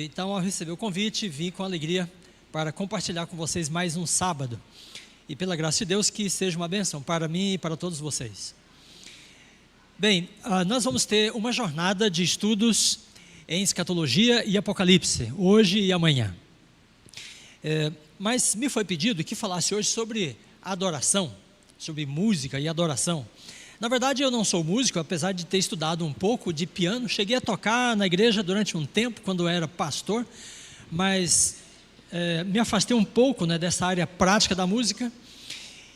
Então, ao receber o convite, vim com alegria para compartilhar com vocês mais um sábado. E pela graça de Deus, que seja uma bênção para mim e para todos vocês. Bem, nós vamos ter uma jornada de estudos em escatologia e apocalipse, hoje e amanhã. Mas me foi pedido que falasse hoje sobre adoração, sobre música e adoração. Na verdade, eu não sou músico, apesar de ter estudado um pouco de piano. Cheguei a tocar na igreja durante um tempo, quando eu era pastor, mas me afastei um pouco dessa área prática da música.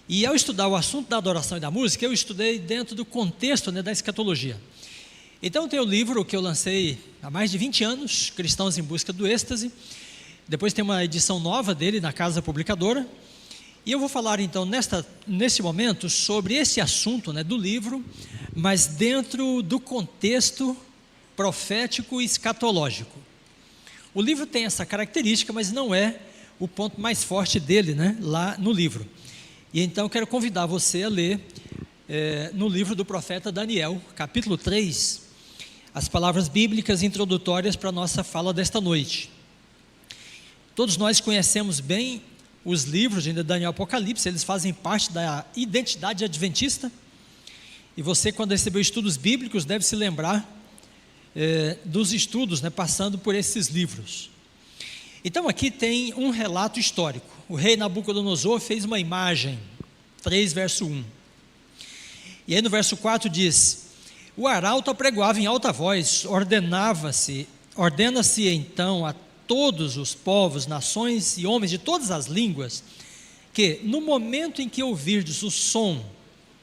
E ao estudar o assunto da adoração e da música, eu estudei dentro do contexto da escatologia. Então tem o livro que eu lancei há mais de 20 anos, Cristãos em Busca do Êxtase. Depois tem uma edição nova dele na Casa Publicadora. E eu vou falar então nesse momento sobre esse assunto do livro, mas dentro do contexto profético e escatológico. O livro tem essa característica, mas não é o ponto mais forte dele lá no livro. E então eu quero convidar você a ler no livro do profeta Daniel, capítulo 3, as palavras bíblicas introdutórias para a nossa fala desta noite. Todos nós conhecemos bem os livros de Daniel e Apocalipse, eles fazem parte da identidade adventista. E você, quando recebeu estudos bíblicos, deve se lembrar dos estudos, passando por esses livros. Então aqui tem um relato histórico. O rei Nabucodonosor fez uma imagem, 3 verso 1. E aí no verso 4 diz: o arauto apregoava em alta voz, ordena-se então a todos os povos, nações e homens de todas as línguas, que no momento em que ouvirdes o som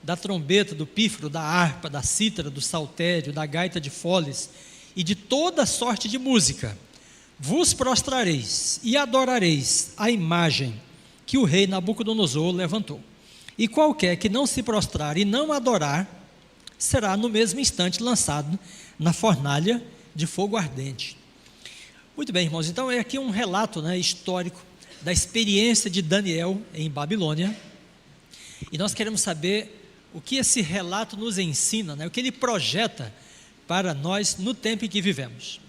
da trombeta, do pífaro, da harpa, da cítara, do saltério, da gaita de foles e de toda sorte de música, vos prostrareis e adorareis a imagem que o rei Nabucodonosor levantou. E qualquer que não se prostrar e não adorar, será no mesmo instante lançado na fornalha de fogo ardente. Muito bem, irmãos, então é aqui um relato histórico da experiência de Daniel em Babilônia. E nós queremos saber o que esse relato nos ensina, o que ele projeta para nós no tempo em que vivemos.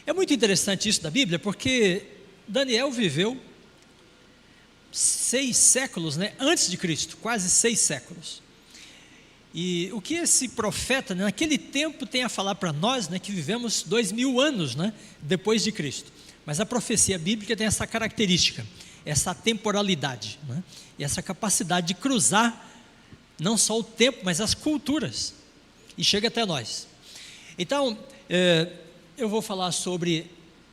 É muito interessante isso da Bíblia, porque Daniel viveu 6 séculos antes de Cristo, quase 6 séculos. E o que esse profeta, naquele tempo, tem a falar para nós, que vivemos 2000 anos depois de Cristo. Mas a profecia bíblica tem essa característica, essa temporalidade, e essa capacidade de cruzar não só o tempo, mas as culturas, e chega até nós. Então, eu vou falar sobre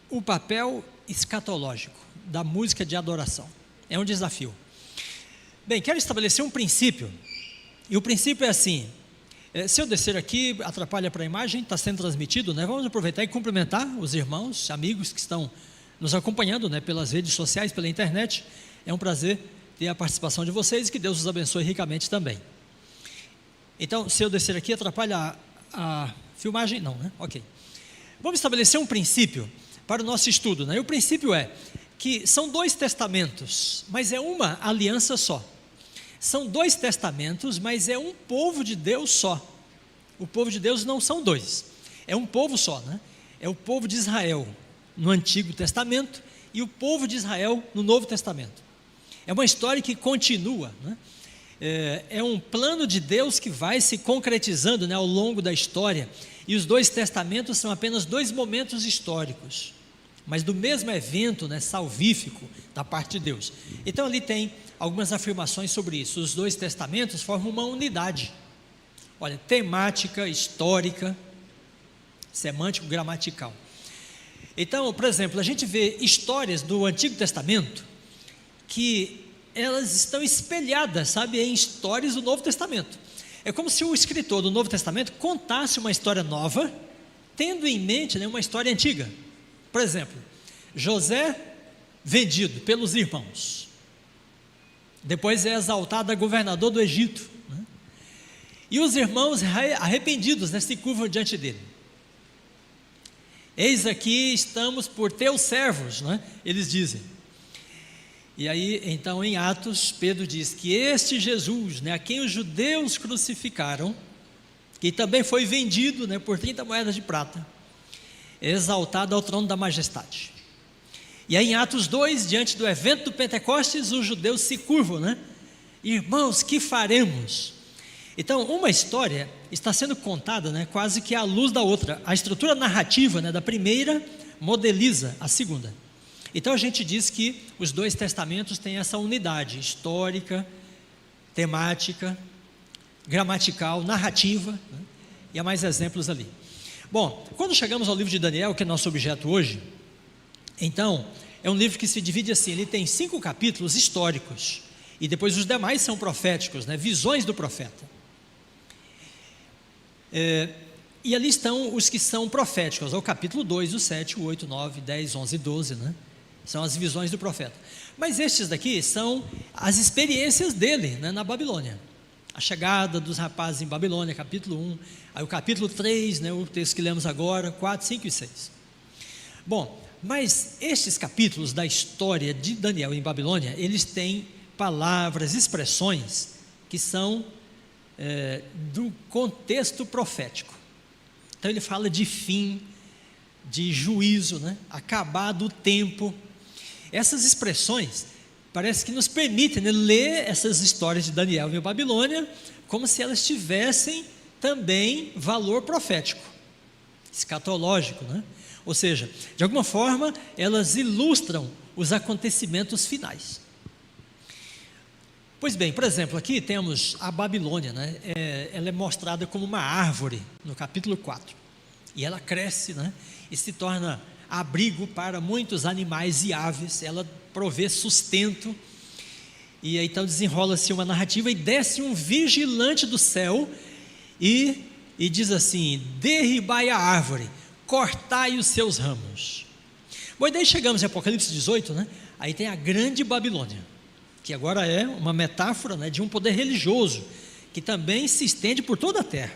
o papel escatológico da música de adoração. É um desafio. Bem, quero estabelecer um princípio. E o princípio é assim: se eu descer aqui, atrapalha para a imagem, está sendo transmitido, vamos aproveitar e cumprimentar os irmãos, amigos que estão nos acompanhando pelas redes sociais, pela internet. É um prazer ter a participação de vocês e que Deus os abençoe ricamente também. Então, se eu descer aqui, atrapalha a filmagem? Não, Ok. Vamos estabelecer um princípio para o nosso estudo. E o princípio é que são 2 testamentos, mas é uma aliança só. São 2 testamentos, mas é um povo de Deus só. O povo de Deus não são 2, é um povo só, É o povo de Israel no Antigo Testamento e o povo de Israel no Novo Testamento. É uma história que continua, É um plano de Deus que vai se concretizando ao longo da história. E os 2 testamentos são apenas 2 momentos históricos, mas do mesmo evento salvífico da parte de Deus. Então ali tem algumas afirmações sobre isso. Os 2 testamentos formam uma unidade, temática, histórica, semântico, gramatical. Então, por exemplo, a gente vê histórias do Antigo Testamento que elas estão espelhadas, em histórias do Novo Testamento. É como se o escritor do Novo Testamento contasse uma história nova, tendo em mente uma história antiga. Por exemplo, José vendido pelos irmãos, depois é exaltado a governador do Egito, e os irmãos arrependidos se curvam diante dele. Eis aqui estamos por teus servos, eles dizem. E aí então em Atos Pedro diz que este Jesus, a quem os judeus crucificaram, que também foi vendido por 30 moedas de prata, exaltado ao trono da majestade. E aí em Atos 2, diante do evento do Pentecostes, os judeus se curvam, né? Irmãos, que faremos? Então, uma história está sendo contada, né, quase que à luz da outra. A estrutura narrativa, né, da primeira modeliza a segunda. Então a gente diz que os dois testamentos têm essa unidade histórica, temática, gramatical, narrativa, né? E há mais exemplos ali. Bom, quando chegamos ao livro de Daniel, que é nosso objeto hoje, então, é um livro que se divide assim, ele tem 5 capítulos históricos, e depois os demais são proféticos, né? Visões do profeta. E ali estão os que são proféticos, é o capítulo 2, o 7, o 8, 9, 10, 11 e 12, né? São as visões do profeta. Mas estes daqui são as experiências dele, né, na Babilônia. A chegada dos rapazes em Babilônia, capítulo 1, aí o capítulo 3, né, o texto que lemos agora, 4, 5 e 6. Bom, mas estes capítulos da história de Daniel em Babilônia, eles têm palavras, expressões que são do contexto profético. Então ele fala de fim, de juízo, né? Acabado o tempo. Essas expressões parece que nos permitem, né, ler essas histórias de Daniel e Babilônia como se elas tivessem também valor profético, escatológico, né? Ou seja, de alguma forma elas ilustram os acontecimentos finais. Pois bem, por exemplo, aqui temos a Babilônia, né? Ela é mostrada como uma árvore no capítulo 4, e ela cresce, né? E se torna abrigo para muitos animais e aves, ela provê sustento, e aí então desenrola-se uma narrativa, e desce um vigilante do céu, e diz assim: derribai a árvore, cortai os seus ramos. Bom, e daí chegamos em Apocalipse 18, né? Aí tem a grande Babilônia, que agora é uma metáfora, né, de um poder religioso, que também se estende por toda a terra,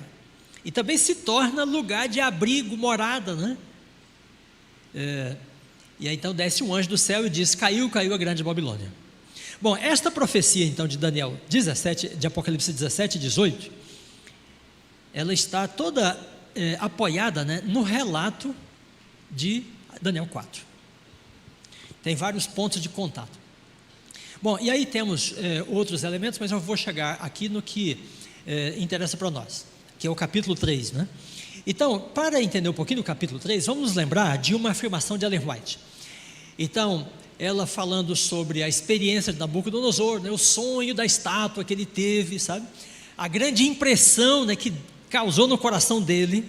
e também se torna lugar de abrigo, morada, né? E aí então desce um anjo do céu e diz: caiu a grande Babilônia. Bom, esta profecia então de Daniel 17, de Apocalipse 17 e 18, ela está toda apoiada, né, no relato de Daniel 4. Tem vários pontos de contato. Bom, e aí temos outros elementos, mas eu vou chegar aqui no que interessa para nós, que é o capítulo 3, né? Então, para entender um pouquinho do capítulo 3, vamos nos lembrar de uma afirmação de Ellen White. Então, ela falando sobre a experiência de Nabucodonosor, né, o sonho da estátua que ele teve, sabe? A grande impressão, né, que causou no coração dele,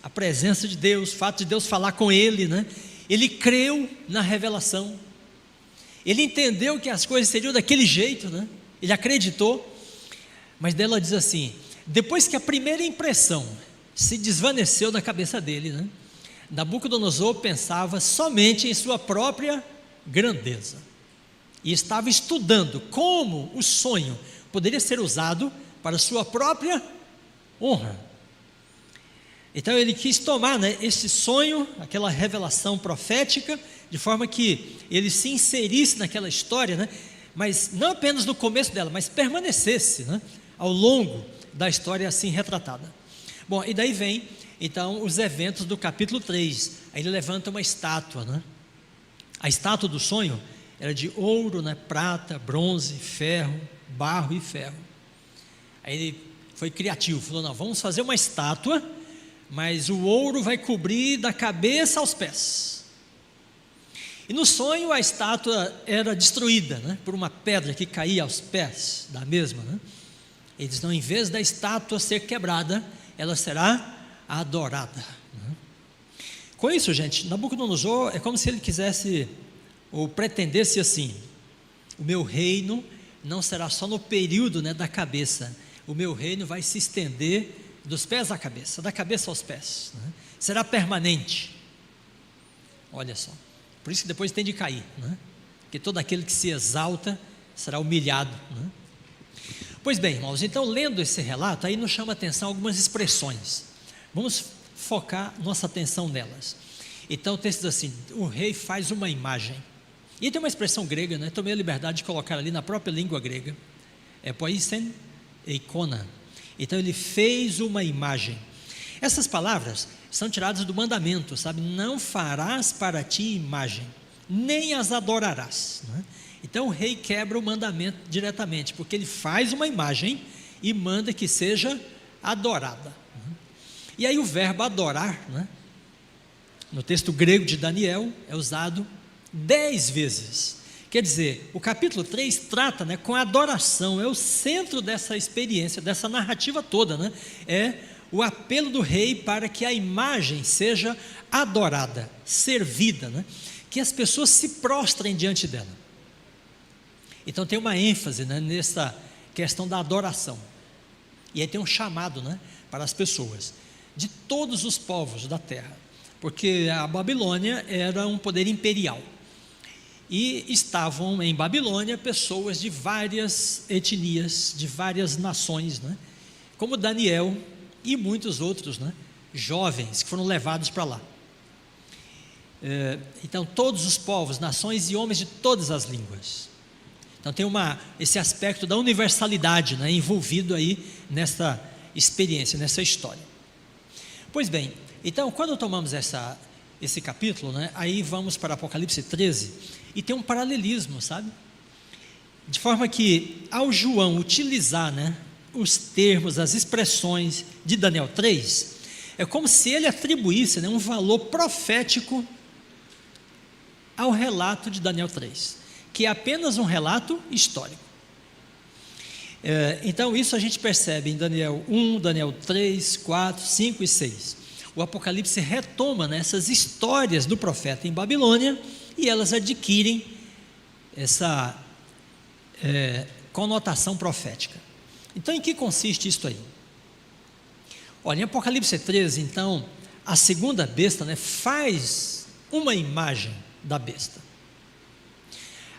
a presença de Deus, o fato de Deus falar com ele, né? Ele creu na revelação, ele entendeu que as coisas seriam daquele jeito, né? Ele acreditou, mas dela diz assim: depois que a primeira impressão se desvaneceu da cabeça dele, né, Nabucodonosor pensava somente em sua própria grandeza, e estava estudando como o sonho poderia ser usado para sua própria honra. Então ele quis tomar, né, esse sonho, aquela revelação profética, de forma que ele se inserisse naquela história, né, mas não apenas no começo dela, mas permanecesse, né, ao longo da história assim retratada. Bom, e daí vem então os eventos do capítulo 3. Aí ele levanta uma estátua, né? A estátua do sonho era de ouro, né, prata, bronze, ferro, barro e ferro. Aí ele foi criativo, falou: não, vamos fazer uma estátua, mas o ouro vai cobrir da cabeça aos pés. E no sonho a estátua era destruída, né, por uma pedra que caía aos pés da mesma, né? Ele diz: não, em vez da estátua ser quebrada, ela será adorada. Com isso, gente, Nabucodonosor é como se ele quisesse ou pretendesse assim: o meu reino não será só no período, né, da cabeça, o meu reino vai se estender dos pés à cabeça, da cabeça aos pés, né? Será permanente. Olha só, por isso que depois tem de cair, né? Porque todo aquele que se exalta será humilhado, né? Pois bem, irmãos, então lendo esse relato, aí nos chama a atenção algumas expressões. Vamos focar nossa atenção nelas. Então o texto diz assim: o rei faz uma imagem. E tem uma expressão grega, né? Tomei a liberdade de colocar ali na própria língua grega. É poisen eikona. Então ele fez uma imagem. Essas palavras são tiradas do mandamento, sabe? Não farás para ti imagem, nem as adorarás. Né? Então o rei quebra o mandamento diretamente, porque ele faz uma imagem e manda que seja adorada. E aí o verbo adorar, né, no texto grego de Daniel, é usado 10 vezes. Quer dizer, o capítulo 3 trata, né, com a adoração, é o centro dessa experiência, dessa narrativa toda, né? É o apelo do rei para que a imagem seja adorada, servida, né? Que as pessoas se prostrem diante dela. Então tem uma ênfase, né, nessa questão da adoração. E aí tem um chamado, né, para as pessoas de todos os povos da terra, porque a Babilônia era um poder imperial. E estavam em Babilônia pessoas de várias etnias, de várias nações, né? Como Daniel e muitos outros, né? Jovens que foram levados para lá. Então todos os povos, nações e homens de todas as línguas. Então tem esse aspecto da universalidade, né, envolvido aí nessa experiência, nessa história. Pois bem, então quando tomamos esse capítulo, né, aí vamos para Apocalipse 13 e tem um paralelismo, sabe? De forma que ao João utilizar, né, os termos, as expressões de Daniel 3, é como se ele atribuísse, né, um valor profético ao relato de Daniel 3, que é apenas um relato histórico. Então isso a gente percebe em Daniel 1, Daniel 3, 4, 5 e 6. O Apocalipse retoma, né, essas histórias do profeta em Babilônia e elas adquirem essa conotação profética. Então em que consiste isso aí? Olha, em Apocalipse 13, então, a segunda besta, né, faz uma imagem da besta.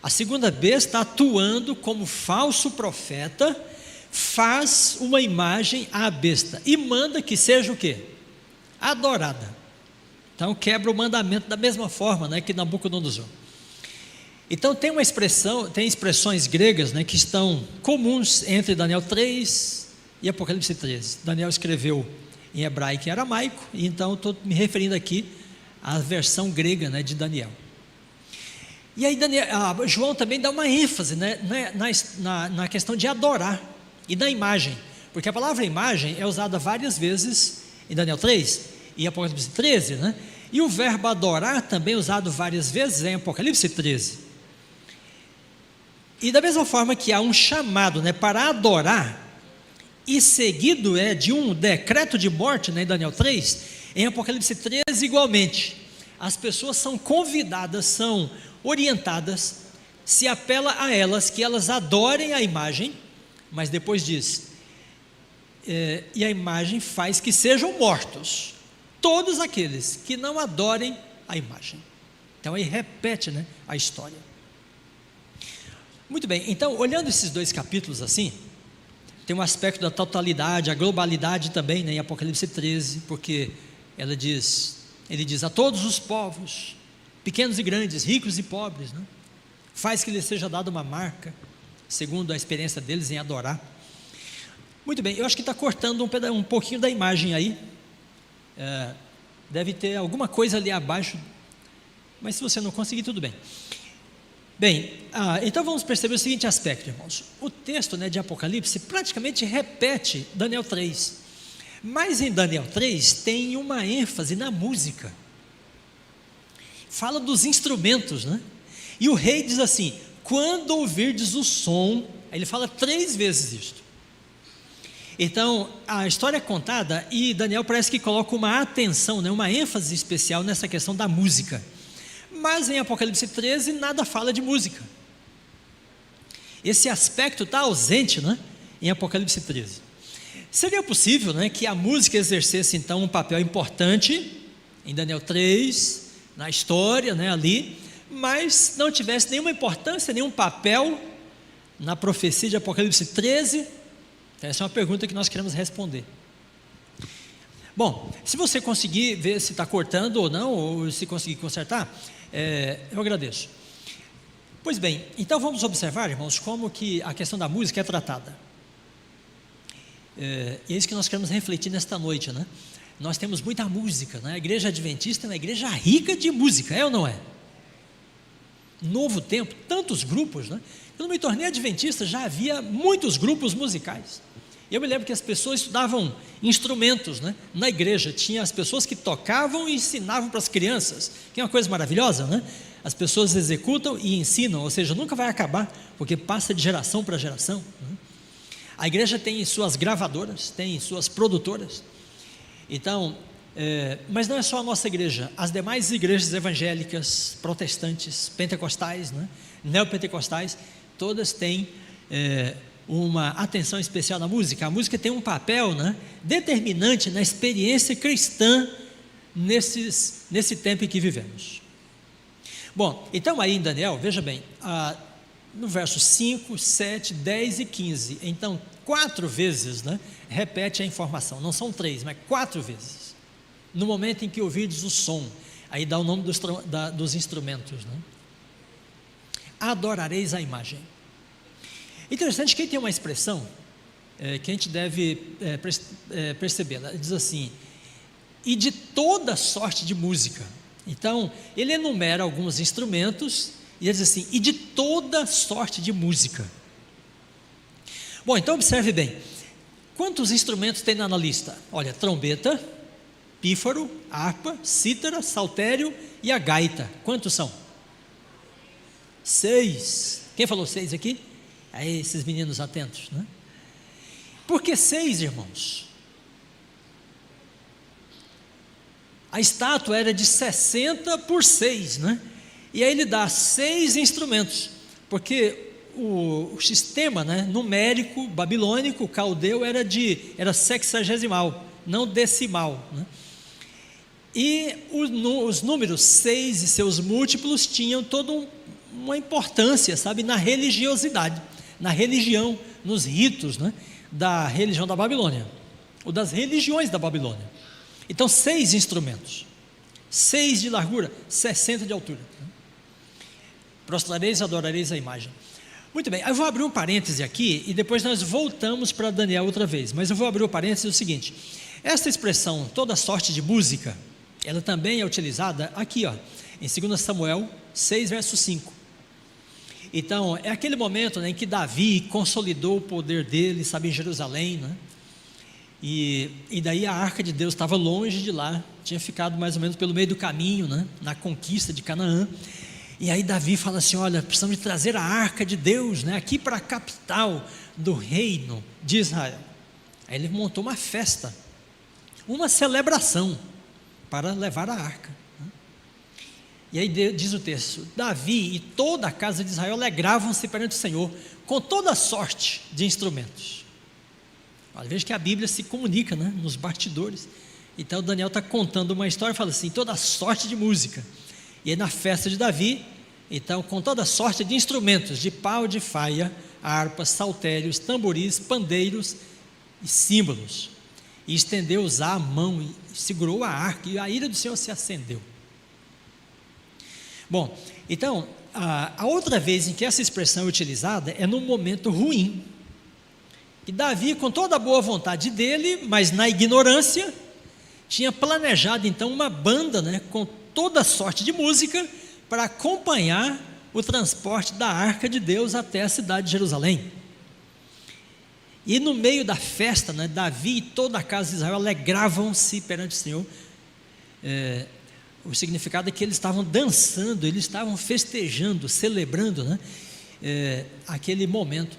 A segunda besta, atuando como falso profeta, faz uma imagem à besta e manda que seja o quê? Adorada. Então quebra o mandamento da mesma forma, né, que Nabucodonosor. Então tem expressões gregas, né, que estão comuns entre Daniel 3 e Apocalipse 13. Daniel escreveu em hebraico e aramaico, e então estou me referindo aqui à versão grega, né, de Daniel. E aí João também dá uma ênfase, né, na questão de adorar e da imagem, porque a palavra imagem é usada várias vezes em Daniel 3 e Apocalipse 13, né? E o verbo adorar também é usado várias vezes em Apocalipse 13. E da mesma forma que há um chamado, né, para adorar, e seguido de um decreto de morte, né, em Daniel 3, em Apocalipse 13 igualmente, as pessoas são convidadas, são orientadas, se apela a elas que elas adorem a imagem, mas depois diz, e a imagem faz que sejam mortos todos aqueles que não adorem a imagem. Então aí repete, né, a história. Muito bem, então olhando esses dois capítulos assim, tem um aspecto da totalidade, a globalidade também, né, em Apocalipse 13, porque ele diz a todos os povos, pequenos e grandes, ricos e pobres, né, faz que lhes seja dada uma marca, segundo a experiência deles em adorar. Muito bem, eu acho que está cortando um pouquinho da imagem aí, deve ter alguma coisa ali abaixo, mas se você não conseguir, tudo bem. Bem, então vamos perceber o seguinte aspecto, irmãos. O texto, né, de Apocalipse praticamente repete Daniel 3, mas em Daniel 3 tem uma ênfase na música, fala dos instrumentos, né? E o rei diz assim, quando ouvirdes o som, aí ele fala 3 vezes isto. Então a história é contada e Daniel parece que coloca uma atenção, né, uma ênfase especial nessa questão da música. Mas em Apocalipse 13 nada fala de música. Esse aspecto está ausente, né, em Apocalipse 13. Seria possível, né, que a música exercesse então um papel importante em Daniel 3, na história, né, ali, mas não tivesse nenhuma importância, nenhum papel na profecia de Apocalipse 13? Essa é uma pergunta que nós queremos responder. Bom, se você conseguir ver se está cortando ou não, ou se conseguir consertar, eu agradeço. Pois bem, então vamos observar, irmãos, como que a questão da música é tratada. É isso que nós queremos refletir nesta noite, né? Nós temos muita música, né? A igreja adventista é uma igreja rica de música, é ou não é? novo tempo, tantos grupos, né? Quando me tornei adventista, já havia muitos grupos musicais. Eu me lembro que as pessoas estudavam instrumentos, né? Na igreja tinha as pessoas que tocavam e ensinavam para as crianças, que é uma coisa maravilhosa, né? As pessoas executam e ensinam, ou seja, nunca vai acabar, porque passa de geração para geração, né? A igreja tem suas gravadoras, tem suas produtoras. Então, mas não é só a nossa igreja, as demais igrejas evangélicas, protestantes, pentecostais, né? Neopentecostais, todas têm uma atenção especial na música. A música tem um papel, né, determinante na experiência cristã nesse tempo em que vivemos. Bom, então aí em Daniel, veja bem, no verso 5, 7, 10 e 15, então 4 vezes, né, repete a informação, não são 3, mas 4 vezes, no momento em que ouvides o som, aí dá o nome dos instrumentos, né? Adorareis a imagem. Interessante que tem uma expressão que a gente deve perceber, ela diz assim, e de toda sorte de música. Então, ele enumera alguns instrumentos, e ele diz assim, e de toda sorte de música. Bom, então observe bem, quantos instrumentos tem na lista? Olha, trombeta, pífaro, harpa, cítara, saltério e a gaita. Quantos são? 6. Quem falou 6 aqui? Aí esses meninos atentos, né? Por que 6, irmãos? A estátua era de 60 por 6, né? E aí ele dá 6 instrumentos, porque o sistema, né, numérico babilônico, caldeu, era sexagesimal, não decimal, né? E os números 6 e seus múltiplos tinham toda uma importância, sabe, na religiosidade, na religião, nos ritos, né, da religião da Babilônia, ou das religiões da Babilônia. Então 6 instrumentos, 6 de largura, 60 de altura. Prostrareis e adorareis a imagem. Muito bem, eu vou abrir um parêntese aqui e depois nós voltamos para Daniel outra vez, mas eu vou abrir o parêntese o seguinte, esta expressão, toda sorte de música, ela também é utilizada aqui, ó, em 2 Samuel 6, verso 5. Então, é aquele momento, né, em que Davi consolidou o poder dele, sabe, em Jerusalém, né? E daí a arca de Deus estava longe de lá, tinha ficado mais ou menos pelo meio do caminho, né, na conquista de Canaã. E aí Davi fala assim, olha, precisamos de trazer a arca de Deus, né, aqui para a capital do reino de Israel. Aí ele montou uma festa, uma celebração para levar a arca. E aí diz o texto, Davi e toda a casa de Israel alegravam-se perante o Senhor com toda sorte de instrumentos. Olha, veja que a Bíblia se comunica, né, nos bastidores. Então Daniel está contando uma história e fala assim, toda sorte de música. E aí na festa de Davi, então com toda sorte de instrumentos, de pau, de faia, harpas, saltérios, tamboris, pandeiros e símbolos. E estendeu a mão e segurou a arca e a ira do Senhor se acendeu. Bom, então, a outra vez em que essa expressão é utilizada é num momento ruim, que Davi, com toda a boa vontade dele, mas na ignorância, tinha planejado então uma banda, né, com toda sorte de música, para acompanhar o transporte da arca de Deus até a cidade de Jerusalém. E no meio da festa, né, Davi e toda a casa de Israel alegravam-se perante o Senhor. O significado é que eles estavam dançando, eles estavam festejando, celebrando, né, aquele momento.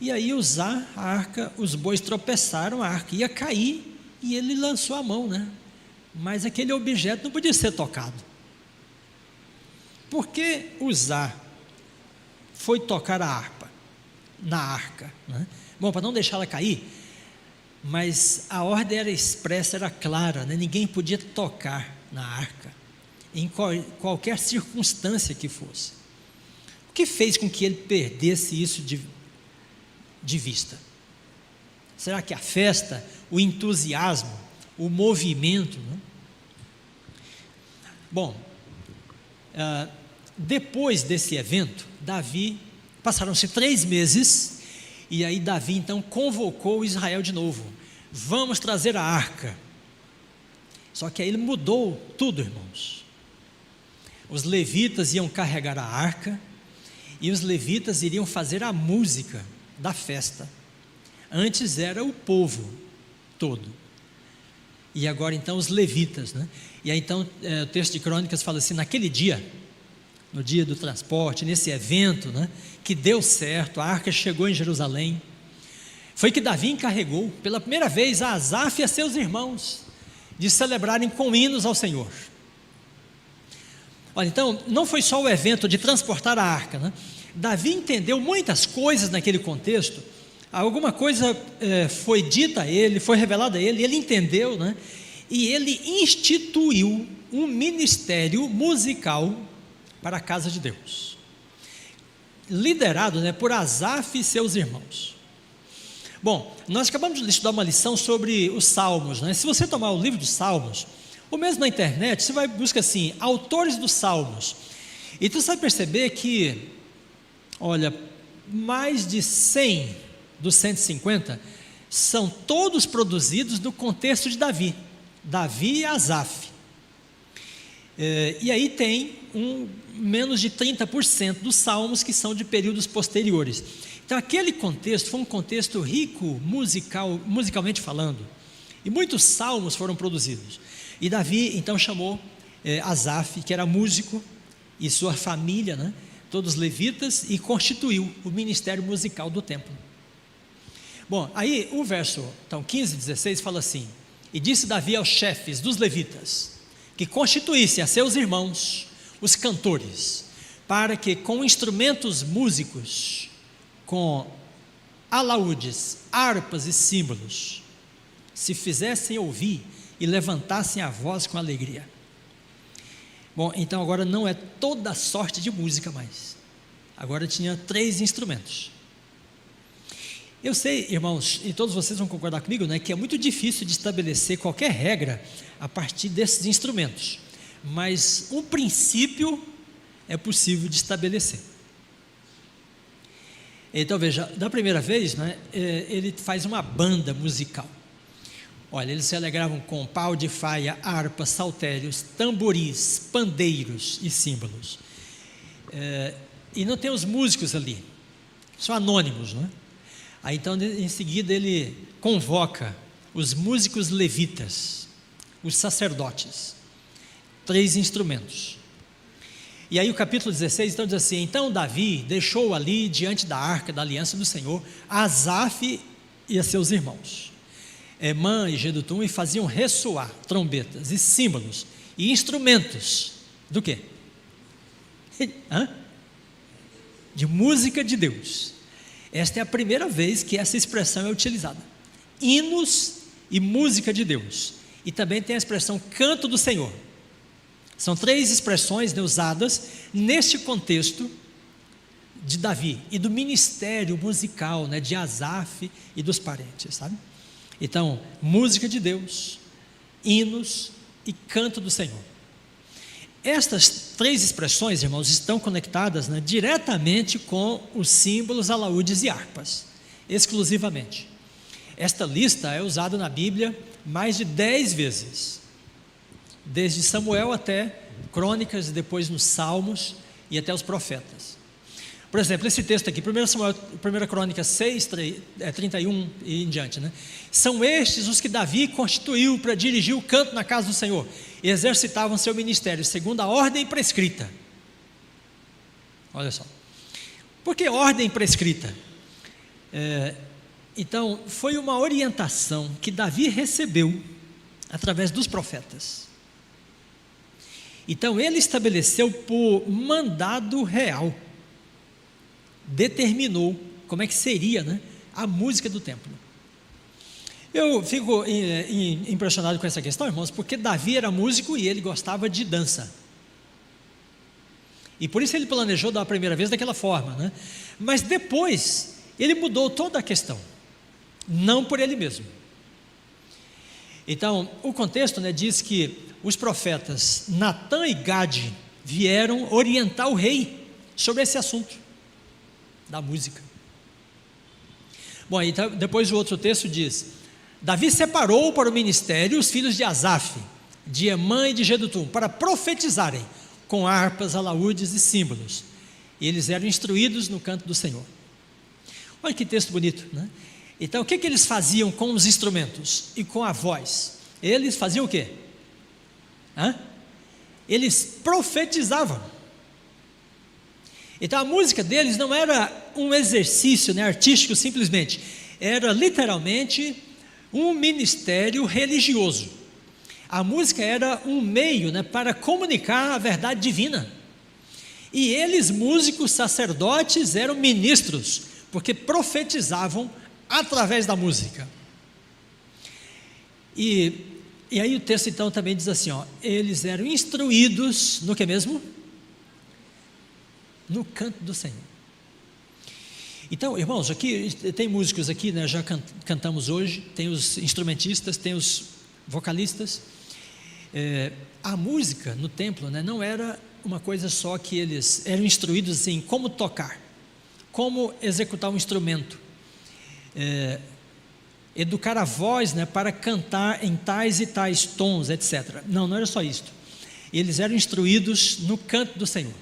E aí usar a arca, os bois tropeçaram, a arca ia cair e ele lançou a mão, né? Mas aquele objeto não podia ser tocado. Por que usar foi tocar a harpa na arca, né? Bom, para não deixá-la cair, mas a ordem era expressa, era clara, né? Ninguém podia tocar na arca, em qualquer circunstância que fosse. O que fez com que ele perdesse isso de vista? Será que a festa, o entusiasmo, o movimento, né? Bom, depois desse evento, passaram-se 3 meses, e aí Davi então convocou Israel de novo, vamos trazer a arca. Só que aí ele mudou tudo, irmãos. Os levitas iam carregar a arca, e os levitas iriam fazer a música da festa. Antes era o povo todo, e agora então os levitas, né? E aí então o texto de Crônicas fala assim: naquele dia, no dia do transporte, nesse evento, né, que deu certo, a arca chegou em Jerusalém, foi que Davi encarregou pela primeira vez a Asaf e a seus irmãos de celebrarem com hinos ao Senhor. Olha, então não foi só o evento de transportar a arca, né? Davi entendeu muitas coisas naquele contexto. Alguma coisa foi dita a ele, foi revelada a ele, ele entendeu, né? E ele instituiu um ministério musical para a casa de Deus, liderado, né, por Asaf e seus irmãos. Bom, nós acabamos de estudar uma lição sobre os Salmos, né? Se você tomar o livro dos Salmos, ou mesmo na internet, você vai buscar assim, autores dos Salmos, e você vai perceber que, olha, mais de 100 dos 150 são todos produzidos no contexto de Davi e Asaf. E aí tem menos de 30% dos salmos que são de períodos posteriores. Então aquele contexto foi um contexto rico musicalmente falando, e muitos salmos foram produzidos. E Davi então chamou Asaf, que era músico, e sua família, né, todos levitas, e constituiu o ministério musical do templo. Bom, aí o verso então, 15 e 16 fala assim: e disse Davi aos chefes dos levitas que constituíssem a seus irmãos, os cantores, para que com instrumentos músicos, com alaúdes, harpas e símbolos, se fizessem ouvir e levantassem a voz com alegria. Bom, então agora não é toda sorte de música mais, agora tinha 3 instrumentos. Eu sei, irmãos, e todos vocês vão concordar comigo, né, que é muito difícil de estabelecer qualquer regra a partir desses instrumentos, mas um princípio é possível de estabelecer. Então veja, da primeira vez, né, ele faz uma banda musical. Olha, eles se alegravam com pau de faia, harpas, saltérios, tamboris, pandeiros e símbolos. E não tem os músicos ali, são anônimos, não é? Aí então em seguida ele convoca os músicos levitas, os sacerdotes, 3 instrumentos. E aí o capítulo 16 então diz assim: então Davi deixou ali diante da arca da aliança do Senhor Asaf e a seus irmãos, Emã e Jedutum, e faziam ressoar trombetas e símbolos e instrumentos do quê? De música de Deus. Esta é a primeira vez que essa expressão é utilizada. Hinos e música de Deus. E também tem a expressão canto do Senhor. São 3 expressões, né, usadas neste contexto de Davi e do ministério musical, né, de Asaf e dos parentes, sabe? Então, música de Deus, hinos e canto do Senhor. Estas 3 expressões, irmãos, estão conectadas, né, diretamente com os símbolos, alaúdes e harpas, exclusivamente. Esta lista é usada na Bíblia mais de 10 vezes, desde Samuel até Crônicas, depois nos Salmos e até os profetas. Por exemplo, esse texto aqui, 1 Crônicas 6, 31 e em diante, né? São estes os que Davi constituiu para dirigir o canto na casa do Senhor, e exercitavam seu ministério segundo a ordem prescrita. Olha só, por que ordem prescrita? Então, foi uma orientação que Davi recebeu através dos profetas. Então, ele estabeleceu por mandado real, determinou como é que seria, né, a música do templo. Eu fico impressionado com essa questão, irmãos, porque Davi era músico e ele gostava de dança. E por isso ele planejou da primeira vez daquela forma, né? Mas depois ele mudou toda a questão, não por ele mesmo. Então, o contexto, né, diz que os profetas Natã e Gade vieram orientar o rei sobre esse assunto da música. Bom, então, depois o outro texto diz: Davi separou para o ministério os filhos de Asaf, de Emã e de Jedutum, para profetizarem com harpas, alaúdes e símbolos. e eles eram instruídos no canto do Senhor. Olha que texto bonito, né? Então, o que eles faziam com os instrumentos e com a voz? Eles faziam o quê? Eles profetizavam. Então, a música deles não era um exercício, né, artístico simplesmente, era literalmente um ministério religioso. A música era um meio, né, para comunicar a verdade divina. E eles, músicos, sacerdotes, eram ministros, porque profetizavam através da música. E aí o texto então também diz assim, eles eram instruídos no que mesmo? No canto do Senhor. Então, irmãos, aqui tem músicos aqui, né, já cantamos hoje, tem os instrumentistas, tem os vocalistas. A música no templo, né, não era uma coisa só que eles eram instruídos em como tocar, como executar um instrumento, educar a voz, né, para cantar em tais e tais tons, etc. Não era só isto. Eles eram instruídos no canto do Senhor.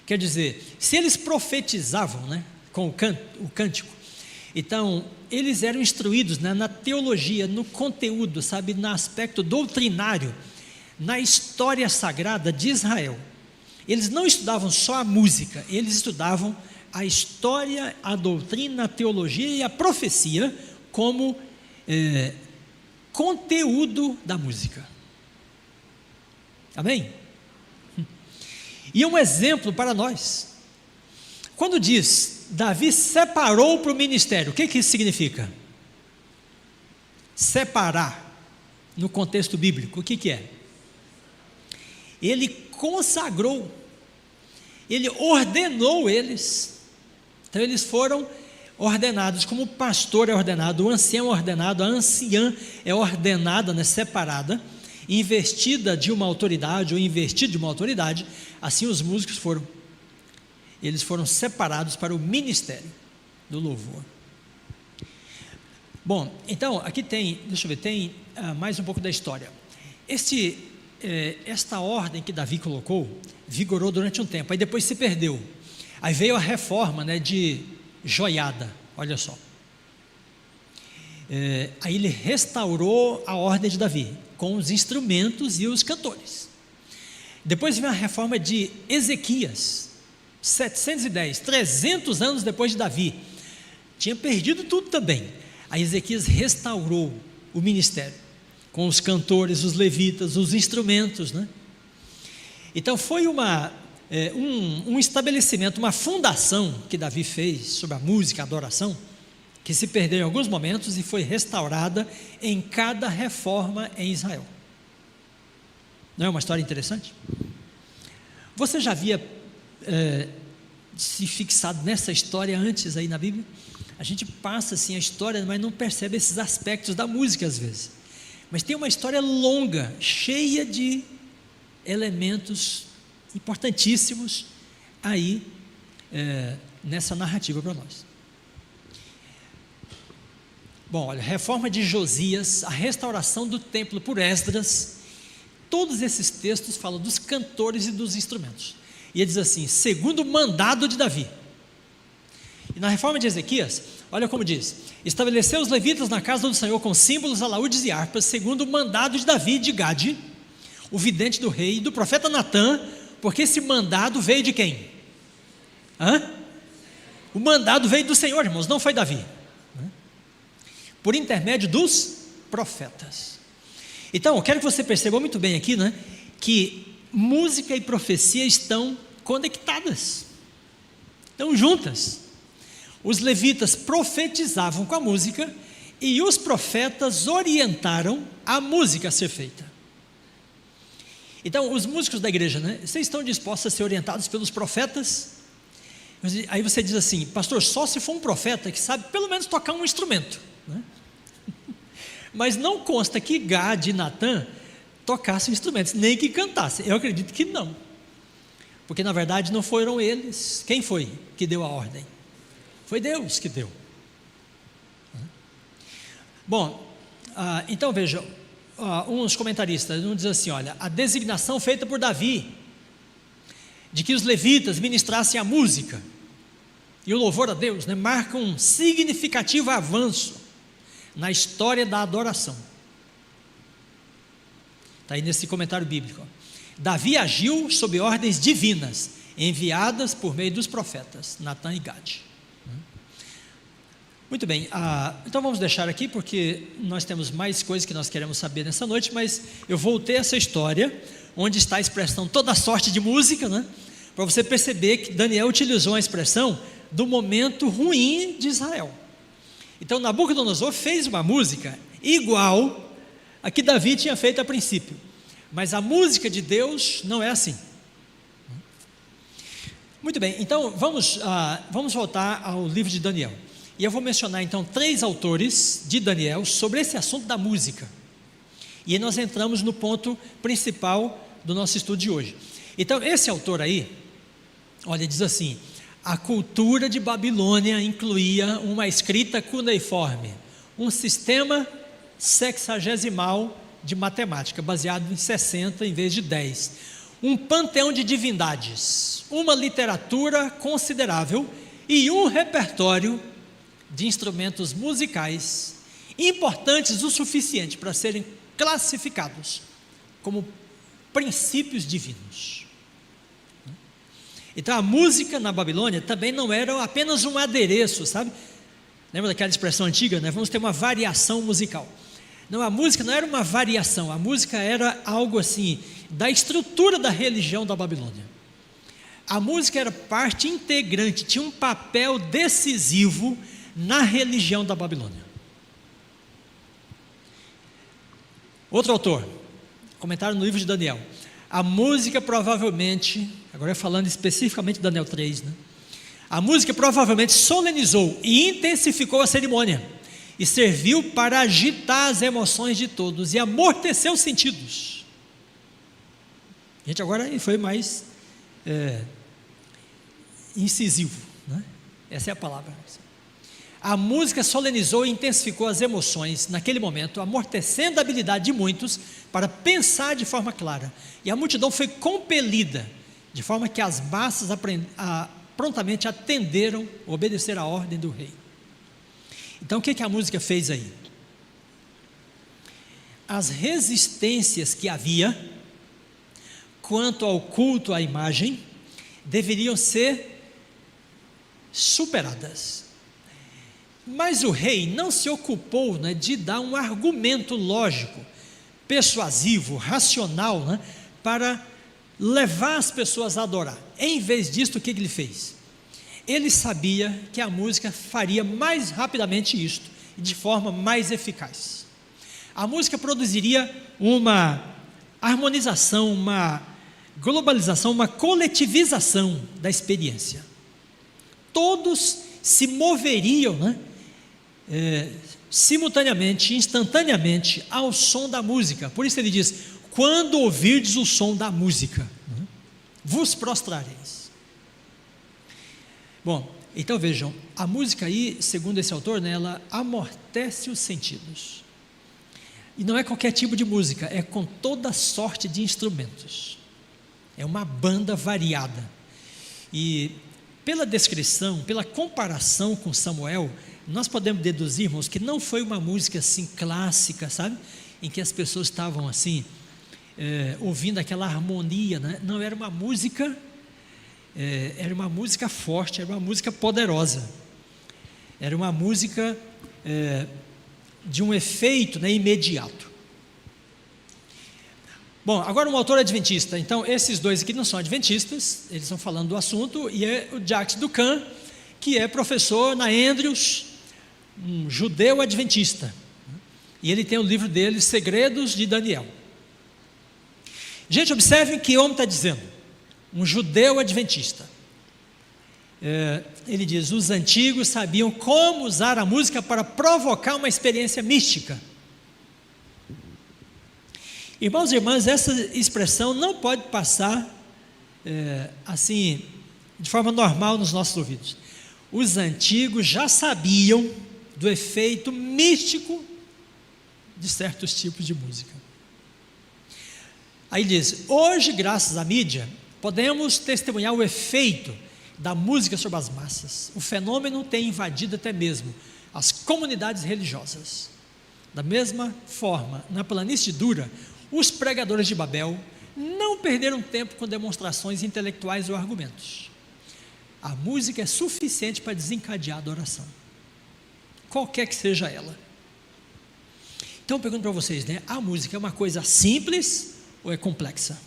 Quer dizer, se eles profetizavam, né, com o cântico, então eles eram instruídos, né, na teologia, no conteúdo, sabe, no aspecto doutrinário, na história sagrada de Israel. Eles não estudavam só a música, eles estudavam a história, a doutrina, a teologia e a profecia como conteúdo da música. Amém? E um exemplo para nós. Quando diz, Davi separou para o ministério, o que isso significa? Separar, no contexto bíblico, o que é? Ele consagrou, ele ordenou eles. Então eles foram ordenados, como o pastor é ordenado, o ancião é ordenado, a anciã é ordenada, né, separada, investida de uma autoridade ou investido de uma autoridade. Assim os músicos foram. Eles foram separados para o ministério do louvor. Bom, então aqui tem, deixa eu ver, tem mais um pouco da história. Esta ordem que Davi colocou vigorou durante um tempo, aí depois se perdeu. Aí veio a reforma, né, de Joiada, olha só. Aí ele restaurou a ordem de Davi, com os instrumentos e os cantores. Depois veio a reforma de Ezequias, 710, 300 anos depois de Davi. Tinha perdido tudo também. Aí Ezequias restaurou o ministério, com os cantores, os levitas, os instrumentos, né? Então foi um estabelecimento, uma fundação que Davi fez sobre a música, a adoração, que se perdeu em alguns momentos e foi restaurada em cada reforma em Israel. Não é uma história interessante? Você já havia se fixado nessa história antes aí na Bíblia? A gente passa assim a história, mas não percebe esses aspectos da música às vezes. Mas tem uma história longa, cheia de elementos importantíssimos aí nessa narrativa para nós. Bom, olha, reforma de Josias, a restauração do templo por Esdras, todos esses textos falam dos cantores e dos instrumentos. E ele diz assim, segundo o mandado de Davi. E na reforma de Ezequias, olha como diz, estabeleceu os levitas na casa do Senhor com símbolos, alaúdes e harpas, segundo o mandado de Davi de Gade, o vidente do rei, e do profeta Natã, porque esse mandado veio de quem? O mandado veio do Senhor, irmãos, não foi Davi. Por intermédio dos profetas. Então, eu quero que você perceba muito bem aqui, né, que música e profecia estão conectadas, estão juntas. Os levitas profetizavam com a música e os profetas orientaram a música a ser feita. Então, os músicos da igreja, né, vocês estão dispostos a ser orientados pelos profetas? Aí você diz assim, pastor, só se for um profeta que sabe pelo menos tocar um instrumento, né? Mas não consta que Gade e Natã tocassem instrumentos, nem que cantassem. Eu acredito que não, porque na verdade não foram eles. Quem foi que deu a ordem? Foi Deus que deu. Bom, então veja, uns comentaristas, um diz assim, olha, a designação feita por Davi de que os levitas ministrassem a música e o louvor a Deus, né, marcam um significativo avanço na história da adoração. Está aí nesse comentário bíblico. Davi agiu sob ordens divinas, enviadas por meio dos profetas, Natã e Gade. Muito bem, então vamos deixar aqui, porque nós temos mais coisas que nós queremos saber nessa noite, mas eu voltei a essa história, onde está a expressão toda sorte de música, né, para você perceber que Daniel utilizou a expressão do momento ruim de Israel. Então Nabucodonosor fez uma música igual a que Davi tinha feito a princípio, mas a música de Deus não é assim. Muito bem, então vamos voltar ao livro de Daniel, e eu vou mencionar então 3 autores de Daniel sobre esse assunto da música, e aí nós entramos no ponto principal do nosso estudo de hoje. Então esse autor aí, olha, diz assim: a cultura de Babilônia incluía uma escrita cuneiforme, um sistema sexagesimal de matemática, baseado em 60 em vez de 10, um panteão de divindades, uma literatura considerável e um repertório de instrumentos musicais importantes o suficiente para serem classificados como princípios divinos. Então a música na Babilônia também não era apenas um adereço, sabe? Lembra daquela expressão antiga, né? Vamos ter uma variação musical. Não, a música não era uma variação, a música era algo assim, da estrutura da religião da Babilônia. A música era parte integrante, tinha um papel decisivo na religião da Babilônia. Outro autor, comentário no livro de Daniel: a música provavelmente, agora falando especificamente de Daniel 3, né? A música provavelmente solenizou e intensificou a cerimônia, e serviu para agitar as emoções de todos e amortecer os sentidos. Gente, agora ele foi mais incisivo, né? Essa é a palavra. A música solenizou e intensificou as emoções naquele momento, amortecendo a habilidade de muitos para pensar de forma clara, e a multidão foi compelida, de forma que as massas prontamente atenderam, obedeceram à ordem do rei. Então o que a música fez aí? As resistências que havia quanto ao culto à imagem deveriam ser superadas. Mas o rei não se ocupou, né, de dar um argumento lógico, persuasivo, racional, né, para levar as pessoas a adorar. Em vez disso, o que ele fez? Ele sabia que a música faria mais rapidamente isto, e de forma mais eficaz. A música produziria uma harmonização, uma globalização, uma coletivização da experiência. Todos se moveriam, né, simultaneamente, instantaneamente, ao som da música. Por isso ele diz: quando ouvirdes o som da música, vos prostrareis. Bom, então vejam, a música aí, segundo esse autor, né, ela amortece os sentidos. E não é qualquer tipo de música, é com toda sorte de instrumentos. É uma banda variada. E pela descrição, pela comparação com Samuel, nós podemos deduzir, irmãos, que não foi uma música assim clássica, sabe? Em que as pessoas estavam assim, ouvindo aquela harmonia, né? Não, era uma música forte, era uma música poderosa, era uma música de um efeito, né, imediato. Bom, agora um autor adventista. Então esses dois aqui não são adventistas, eles estão falando do assunto, e é o Jacques Ducan, que é professor na Andrews, um judeu adventista, e ele tem o livro dele, Segredos de Daniel. Gente, observem que homem está dizendo, um judeu adventista. Ele diz: os antigos sabiam como usar a música para provocar uma experiência mística. Irmãos e irmãs, essa expressão não pode passar assim, de forma normal nos nossos ouvidos. Os antigos já sabiam do efeito místico de certos tipos de música. Aí diz: hoje, graças à mídia, Podemos testemunhar o efeito da música sobre as massas. O fenômeno tem invadido até mesmo as comunidades religiosas. Da mesma forma, na planície de Dura, os pregadores de Babel não perderam tempo com demonstrações intelectuais ou argumentos. A música é suficiente para desencadear a adoração, qualquer que seja ela. Então eu pergunto para vocês, né? A música é uma coisa simples ou é complexa?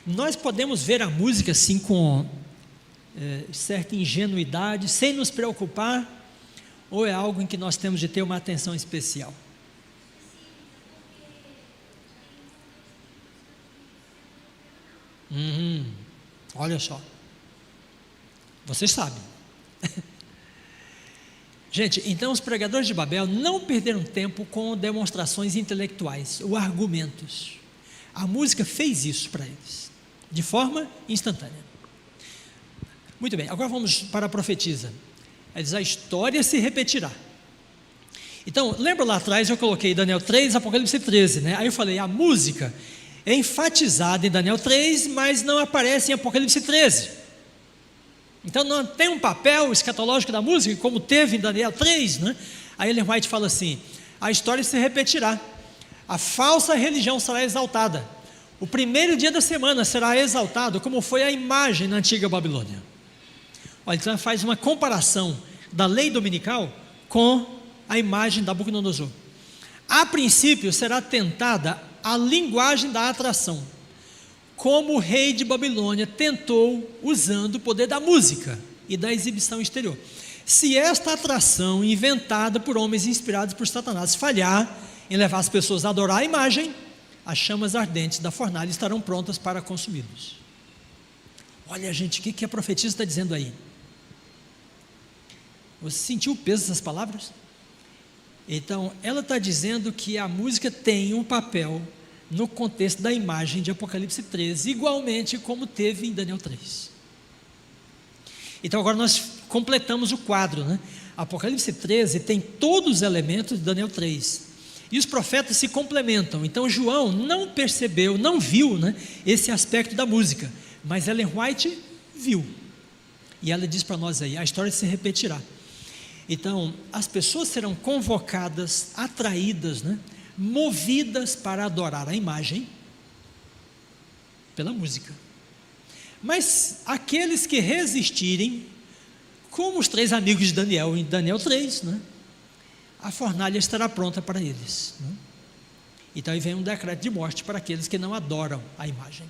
Nós podemos ver a música assim com certa ingenuidade, sem nos preocupar, ou é algo em que nós temos de ter uma atenção especial? Olha só, vocês sabem. Gente, então os pregadores de Babel não perderam tempo com demonstrações intelectuais ou argumentos. A música fez isso para eles, de forma instantânea. Muito bem, agora vamos para a profetisa. Ela diz: a história se repetirá. Então, lembra lá atrás eu coloquei Daniel 3, Apocalipse 13, né? Aí eu falei, a música é enfatizada em Daniel 3, mas não aparece em Apocalipse 13. Então não tem um papel escatológico da música, como teve em Daniel 3, né? Aí Ellen White fala assim: a história se repetirá, a falsa religião será exaltada, o primeiro dia da semana será exaltado, como foi a imagem na antiga Babilônia. Olha, então faz uma comparação da lei dominical com a imagem da Nabucodonosor. A princípio será tentada a linguagem da atração, como o rei de Babilônia tentou usando o poder da música e da exibição exterior. Se esta atração inventada por homens inspirados por Satanás falhar em levar as pessoas a adorar a imagem, as chamas ardentes da fornalha estarão prontas para consumi-los. Olha, gente, o que a profetisa está dizendo aí? Você sentiu o peso dessas palavras? Então, ela está dizendo que a música tem um papel no contexto da imagem de Apocalipse 13, igualmente como teve em Daniel 3. Então agora nós completamos o quadro, né? Apocalipse 13 tem todos os elementos de Daniel 3, e os profetas se complementam. Então João não percebeu, não viu, né, esse aspecto da música, mas Ellen White viu, e ela diz para nós aí, a história se repetirá. Então as pessoas serão convocadas, atraídas, né, movidas para adorar a imagem pela música. Mas aqueles que resistirem, como os 3 amigos de Daniel em Daniel 3, né, a fornalha estará pronta para eles, né? Então aí vem um decreto de morte para aqueles que não adoram a imagem.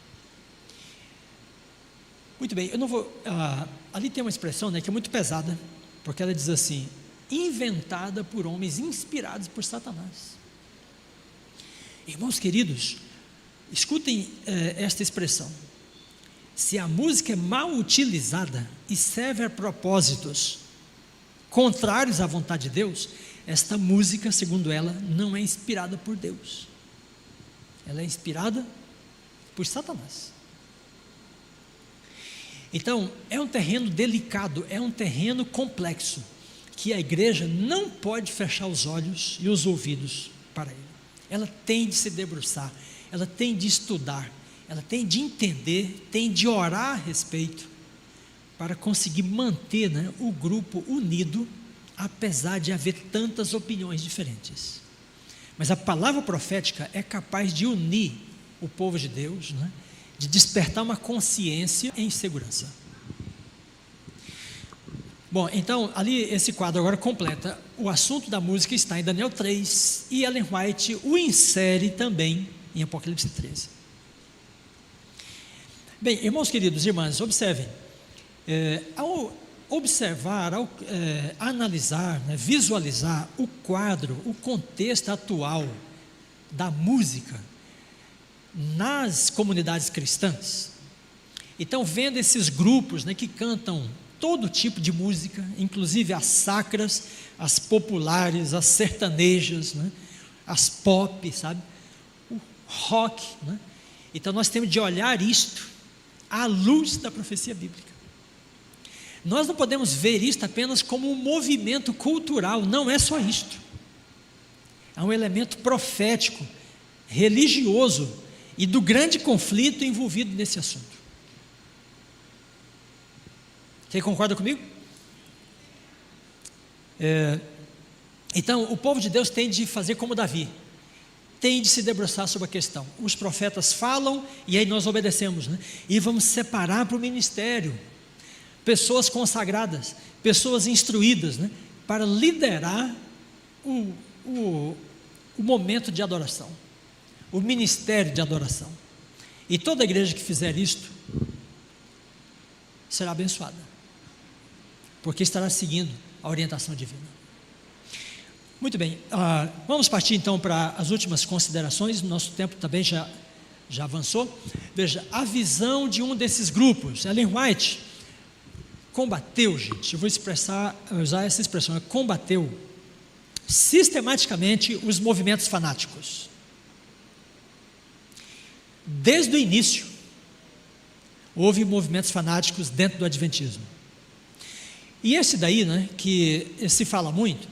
Muito bem, eu não vou, ali tem uma expressão, né, que é muito pesada, porque ela diz assim: inventada por homens inspirados por Satanás. Irmãos queridos, escutem esta expressão: se a música é mal utilizada e serve a propósitos contrários à vontade de Deus, esta música, segundo ela, não é inspirada por Deus, ela é inspirada por Satanás. Então, é um terreno delicado, é um terreno complexo, que a igreja não pode fechar os olhos e os ouvidos para ele. Ela tem de se debruçar, ela tem de estudar, ela tem de entender, tem de orar a respeito, para conseguir manter, né, o grupo unido, apesar de haver tantas opiniões diferentes. Mas a palavra profética é capaz de unir o povo de Deus, né, de despertar uma consciência em segurança. Bom, então, ali esse quadro agora completa. O assunto da música está em Daniel 3 e Ellen White o insere também em Apocalipse 13. Bem, irmãos queridos, irmãs, observem. Ao observar, ao analisar, né, visualizar o quadro, o contexto atual da música nas comunidades cristãs, então vendo esses grupos, né, que cantam todo tipo de música, inclusive as sacras, as populares, as sertanejas, né, as pop, sabe, o rock, né? Então nós temos de olhar isto à luz da profecia bíblica. Nós não podemos ver isto apenas como um movimento cultural, não é só isto. É um elemento profético, religioso, e do grande conflito envolvido nesse assunto. Você concorda comigo? Então, o povo de Deus tem de fazer como Davi, tem de se debruçar sobre a questão. Os profetas falam e aí nós obedecemos, né? E vamos separar para o ministério pessoas consagradas, pessoas instruídas, né? Para liderar o momento de adoração, o ministério de adoração. E toda igreja que fizer isto será abençoada, porque estará seguindo a orientação divina. Muito bem, vamos partir então para as últimas considerações. Nosso tempo também já avançou. Veja, a visão de um desses grupos. Ellen White combateu, gente, eu vou usar essa expressão, combateu sistematicamente os movimentos fanáticos. Desde o início, houve movimentos fanáticos dentro do adventismo. E esse daí, né, que se fala muito,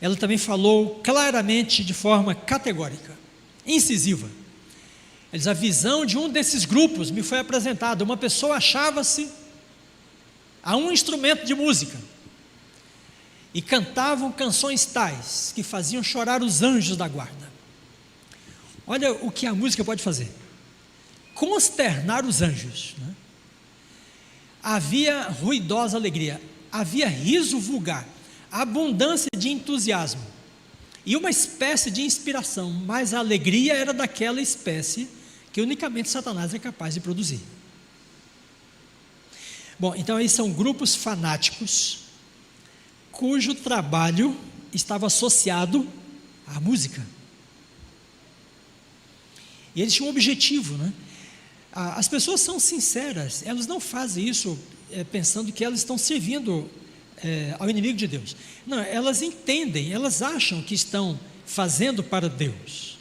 ela também falou claramente, de forma categórica, incisiva. A visão de um desses grupos me foi apresentada. Uma pessoa achava-se a um instrumento de música e cantavam canções tais que faziam chorar os anjos da guarda. Olha o que a música pode fazer: consternar os anjos, né? Havia ruidosa alegria, havia riso vulgar, abundância de entusiasmo e uma espécie de inspiração, mas a alegria era daquela espécie que unicamente Satanás é capaz de produzir. Bom, então aí são grupos fanáticos cujo trabalho estava associado à música. E eles tinham um objetivo, né? As pessoas são sinceras, elas não fazem isso pensando que elas estão servindo ao inimigo de Deus. Não, elas entendem, elas acham que estão fazendo para Deus.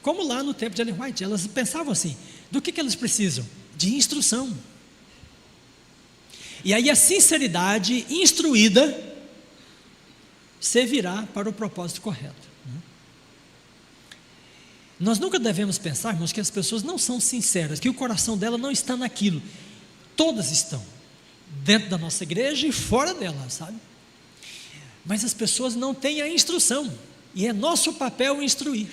Como lá no tempo de Ellen White, elas pensavam assim: do que elas precisam? De instrução. E aí a sinceridade instruída servirá para o propósito correto. Nós nunca devemos pensar, irmãos, que as pessoas não são sinceras, que o coração dela não está naquilo. Todas estão, dentro da nossa igreja e fora dela, sabe? Mas as pessoas não têm a instrução, e é nosso papel instruir.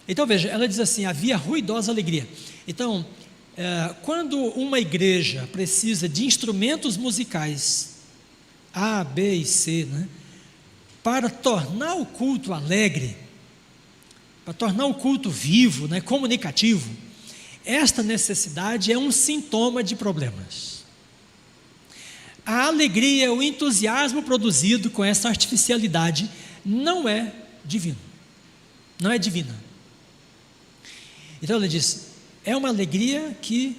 Então veja, ela diz assim: havia ruidosa alegria. Então, quando uma igreja precisa de instrumentos musicais A, B e C, né, para tornar o culto alegre, para tornar o culto vivo, né, comunicativo, esta necessidade é um sintoma de problemas. A alegria, o entusiasmo produzido com essa artificialidade não é divino, não é divina. Então ele diz: é uma alegria que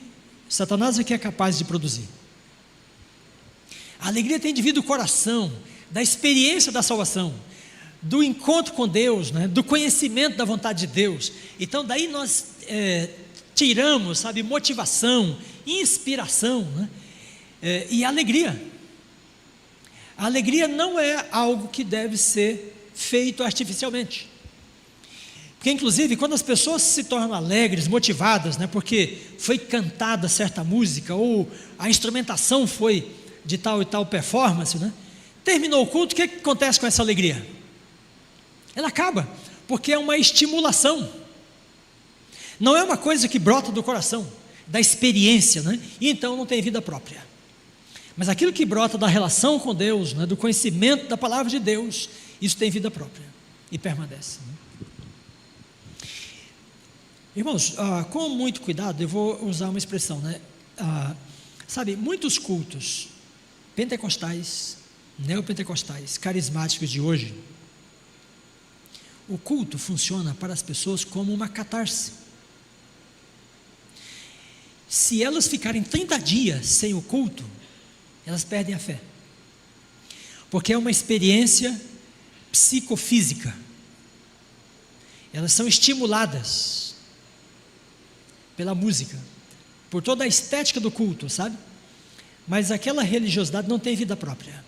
Satanás é que é capaz de produzir. A alegria tem de vir do coração, da experiência da salvação, do encontro com Deus, né, do conhecimento da vontade de Deus. Então daí nós tiramos, sabe, motivação, inspiração, né, e alegria. A alegria não é algo que deve ser feito artificialmente. Porque inclusive quando as pessoas se tornam alegres, motivadas, né, porque foi cantada certa música, ou a instrumentação foi de tal e tal performance, né, terminou o culto, o que acontece com essa alegria? Ela acaba, porque é uma estimulação, não é uma coisa que brota do coração, da experiência, né? E então não tem vida própria. Mas aquilo que brota da relação com Deus, né, do conhecimento da palavra de Deus, isso tem vida própria e permanece, né? Irmãos, com muito cuidado, eu vou usar uma expressão, né? Sabe, muitos cultos pentecostais, neopentecostais, carismáticos de hoje, o culto funciona para as pessoas como uma catarse. Se elas ficarem 30 dias sem o culto, elas perdem a fé, porque é uma experiência psicofísica. Elas são estimuladas pela música, por toda a estética do culto, sabe? Mas aquela religiosidade não tem vida própria.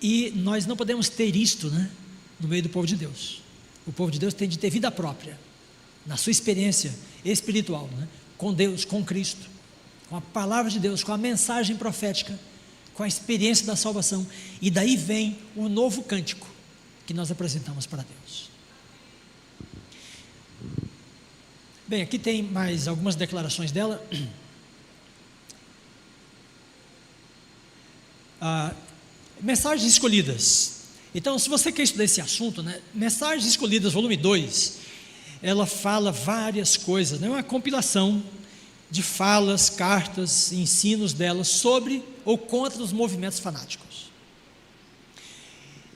E nós não podemos ter isto, né, no meio do povo de Deus. O povo de Deus tem de ter vida própria, na sua experiência espiritual, né? Com Deus, com Cristo, com a palavra de Deus, com a mensagem profética, com a experiência da salvação. E daí vem o novo cântico que nós apresentamos para Deus. Bem, aqui tem mais algumas declarações dela. Mensagens escolhidas. Então, se você quer estudar esse assunto, né, Mensagens Escolhidas, volume 2, ela fala várias coisas, né, uma compilação de falas, cartas, ensinos dela sobre ou contra os movimentos fanáticos.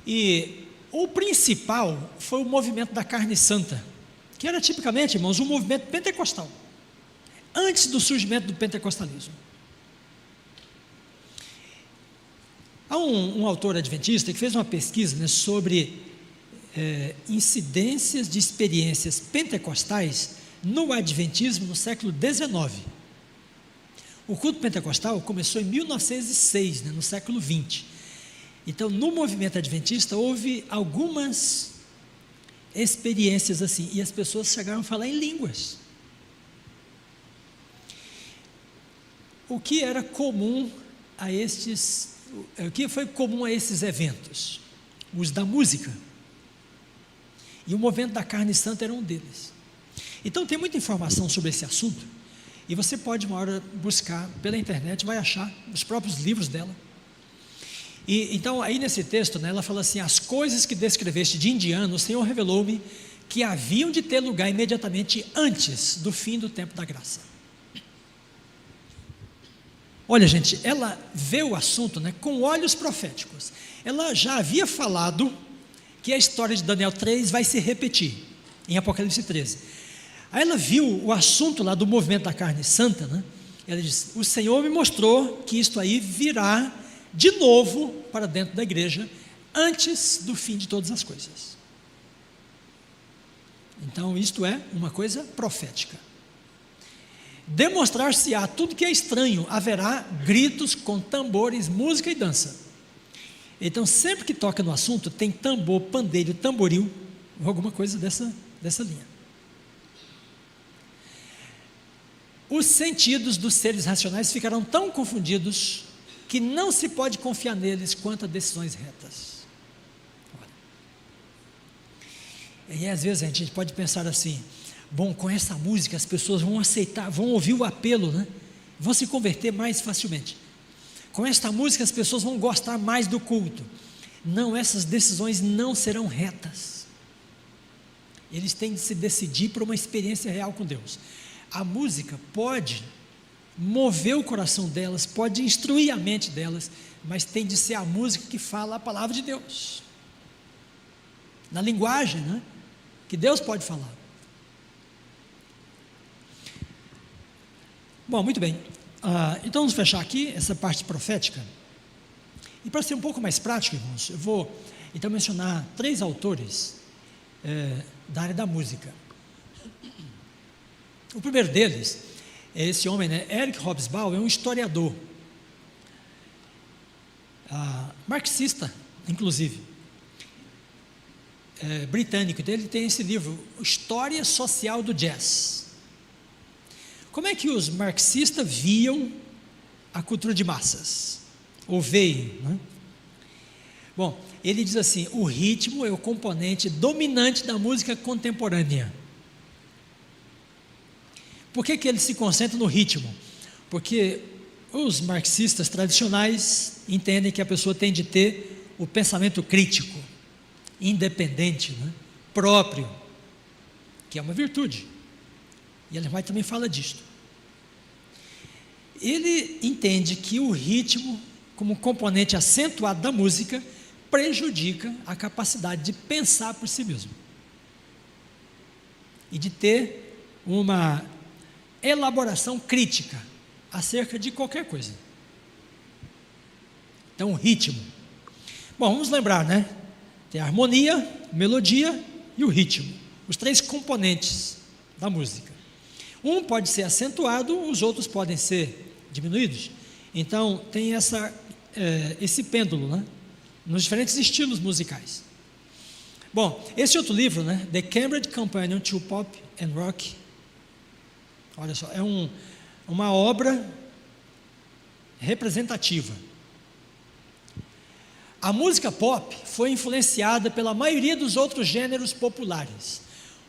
E o principal foi o movimento da carne santa, que era tipicamente, irmãos, um movimento pentecostal, antes do surgimento do pentecostalismo. Há um autor adventista que fez uma pesquisa, né, sobre incidências de experiências pentecostais no adventismo no século XIX. O culto pentecostal começou em 1906, né, no século XX. Então, no movimento adventista, houve algumas experiências assim, e as pessoas chegaram a falar em línguas. O que era comum a estes... O que foi comum a esses eventos? O uso da música. E o movimento da carne santa era um deles. Então tem muita informação sobre esse assunto, e você pode uma hora buscar pela internet, vai achar os próprios livros dela. E então aí nesse texto, né, ela fala assim: as coisas que descreveste de indiano, o Senhor revelou-me que haviam de ter lugar imediatamente antes do fim do tempo da graça. Olha, gente, ela vê o assunto, né, com olhos proféticos. Ela já havia falado que a história de Daniel 3 vai se repetir em Apocalipse 13. Aí ela viu o assunto lá do movimento da carne santa, né? Ela diz: o Senhor me mostrou que isto aí virá de novo para dentro da igreja antes do fim de todas as coisas. Então isto é uma coisa profética. Demonstrar-se-á tudo que é estranho, haverá gritos com tambores, música e dança. Então, sempre que toca no assunto, tem tambor, pandeiro, tamboril, ou alguma coisa dessa linha. Os sentidos dos seres racionais ficarão tão confundidos que não se pode confiar neles quanto a decisões retas. E às vezes a gente pode pensar assim: bom, com essa música as pessoas vão aceitar, vão ouvir o apelo, né? Vão se converter mais facilmente. Com esta música as pessoas vão gostar mais do culto. Não, essas decisões não serão retas. Eles têm de se decidir por uma experiência real com Deus. A música pode mover o coração delas, pode instruir a mente delas, mas tem de ser a música que fala a palavra de Deus, na linguagem, né, que Deus pode falar. Bom, muito bem. Então vamos fechar aqui essa parte profética. E para ser um pouco mais prático, irmãos, eu vou então mencionar 3 autores da área da música. O primeiro deles é esse homem, né, Eric Hobsbawm, é um historiador, marxista, inclusive, britânico. Então ele tem esse livro, História Social do Jazz. Como é que os marxistas viam a cultura de massas? Ou veem, né? Bom, ele diz assim: o ritmo é o componente dominante da música contemporânea. Por que ele se concentra no ritmo? Porque os marxistas tradicionais entendem que a pessoa tem de ter o pensamento crítico, independente, né? Próprio, que é uma virtude. E Ellen White também fala disto. Ele entende que o ritmo, como componente acentuado da música, prejudica a capacidade de pensar por si mesmo e de ter uma elaboração crítica acerca de qualquer coisa. Então, o ritmo. Bom, vamos lembrar, né? Tem a harmonia, melodia e o ritmo, os 3 componentes da música. Um pode ser acentuado, os outros podem ser diminuídos. Então tem esse pêndulo, né, nos diferentes estilos musicais. Bom, esse outro livro, né, The Cambridge Companion to Pop and Rock, olha só, é uma obra representativa. A música pop foi influenciada pela maioria dos outros gêneros populares,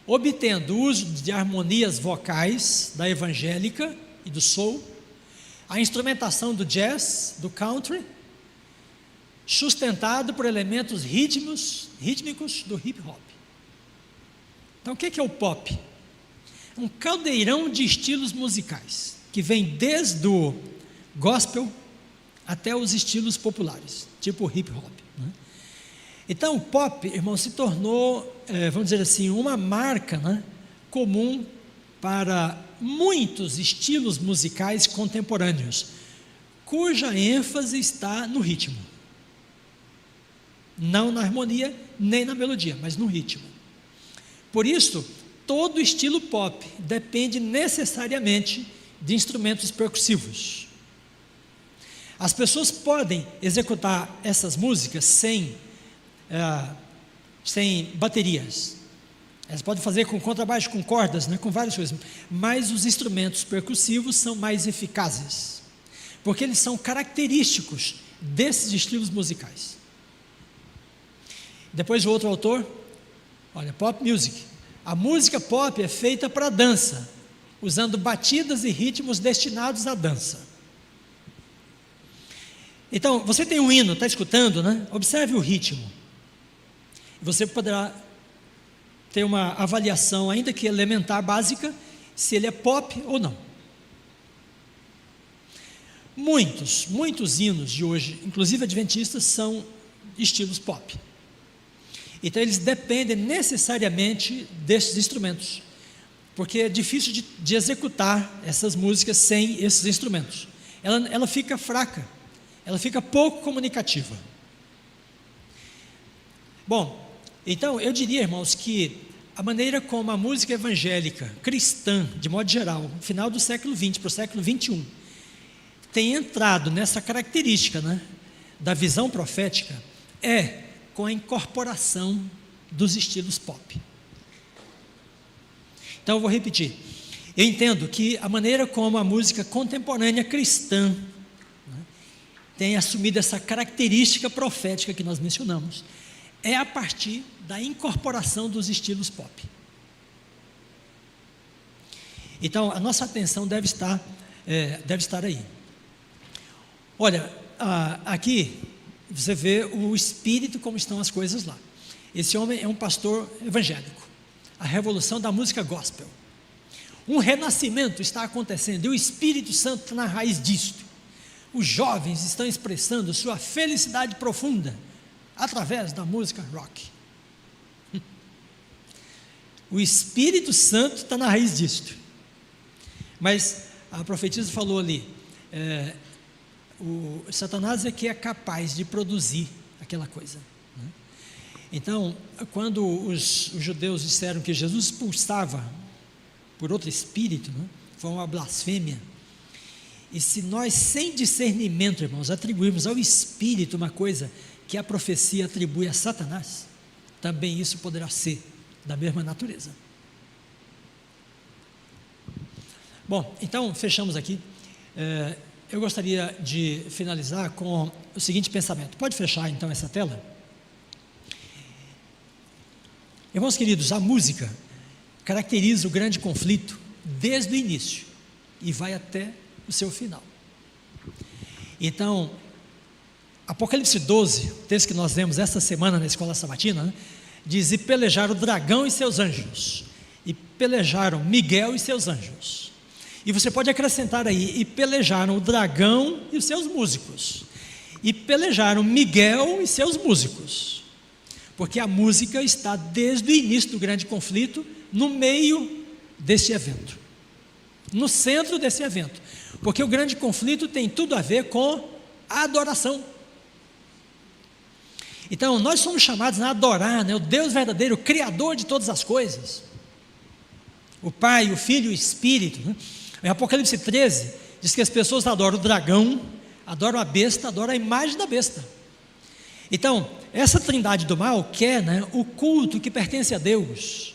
obtendo o uso de harmonias vocais da evangélica e do soul, a instrumentação do jazz, do country, sustentado por elementos rítmicos do hip hop. Então, o que é o pop? Um caldeirão de estilos musicais, que vem desde o gospel até os estilos populares, tipo hip hop, né? Então, o pop, irmão, se tornou, vamos dizer assim, uma marca, né, comum para muitos estilos musicais contemporâneos, cuja ênfase está no ritmo. Não na harmonia, nem na melodia, mas no ritmo. Por isso, todo estilo pop depende necessariamente de instrumentos percussivos. As pessoas podem executar essas músicas sem baterias. Elas podem fazer com contrabaixo, com cordas, né, com várias coisas. Mas os instrumentos percussivos são mais eficazes, porque eles são característicos desses estilos musicais. Depois o outro autor, olha, pop music. A música pop é feita para dança, usando batidas e ritmos destinados à dança. Então, você tem um hino, está escutando, né? Observe o ritmo. Você poderá ter uma avaliação, ainda que elementar, básica, se ele é pop ou não. Muitos hinos de hoje, inclusive adventistas, são estilos pop. Então eles dependem necessariamente desses instrumentos, porque é difícil de executar essas músicas sem esses instrumentos. Ela fica fraca, ela fica pouco comunicativa. Bom, então eu diria, irmãos, que a maneira como a música evangélica, cristã, de modo geral, no final do século XX para o século XXI, tem entrado nessa característica, né, da visão profética, é com a incorporação dos estilos pop. Então eu vou repetir. Eu entendo que a maneira como a música contemporânea cristã, né, tem assumido essa característica profética que nós mencionamos, é a partir da incorporação dos estilos pop. Então a nossa atenção deve estar aí. Olha, aqui você vê o espírito, como estão as coisas lá. Esse homem é um pastor evangélico. A revolução da música gospel. Um renascimento está acontecendo e o Espírito Santo está na raiz disto. Os jovens estão expressando sua felicidade profunda através da música rock. O Espírito Santo está na raiz disto. Mas a profetisa falou ali, o Satanás é que é capaz de produzir aquela coisa, né? Então, quando os judeus disseram que Jesus expulsava por outro espírito, né, foi uma blasfêmia. E se nós, sem discernimento, irmãos, atribuirmos ao espírito uma coisa que a profecia atribui a Satanás, também isso poderá ser da mesma natureza. Bom, então fechamos aqui. Eu gostaria de finalizar com o seguinte pensamento. Pode fechar então essa tela? Irmãos queridos, a música caracteriza o grande conflito desde o início e vai até o seu final. Então, Apocalipse 12, o texto que nós lemos esta semana na escola sabatina, né, diz: e pelejaram o dragão e seus anjos, e pelejaram Miguel e seus anjos. E você pode acrescentar aí: e pelejaram o dragão e os seus músicos, e pelejaram Miguel e seus músicos, porque a música está desde o início do grande conflito, no meio desse evento, no centro desse evento, porque o grande conflito tem tudo a ver com a adoração. Então nós somos chamados a adorar, né, o Deus verdadeiro, o Criador de todas as coisas, o Pai, o Filho e o Espírito, né? Em Apocalipse 13 diz que as pessoas adoram o dragão, adoram a besta, adoram a imagem da besta. Então essa trindade do mal quer, né, o culto que pertence a Deus.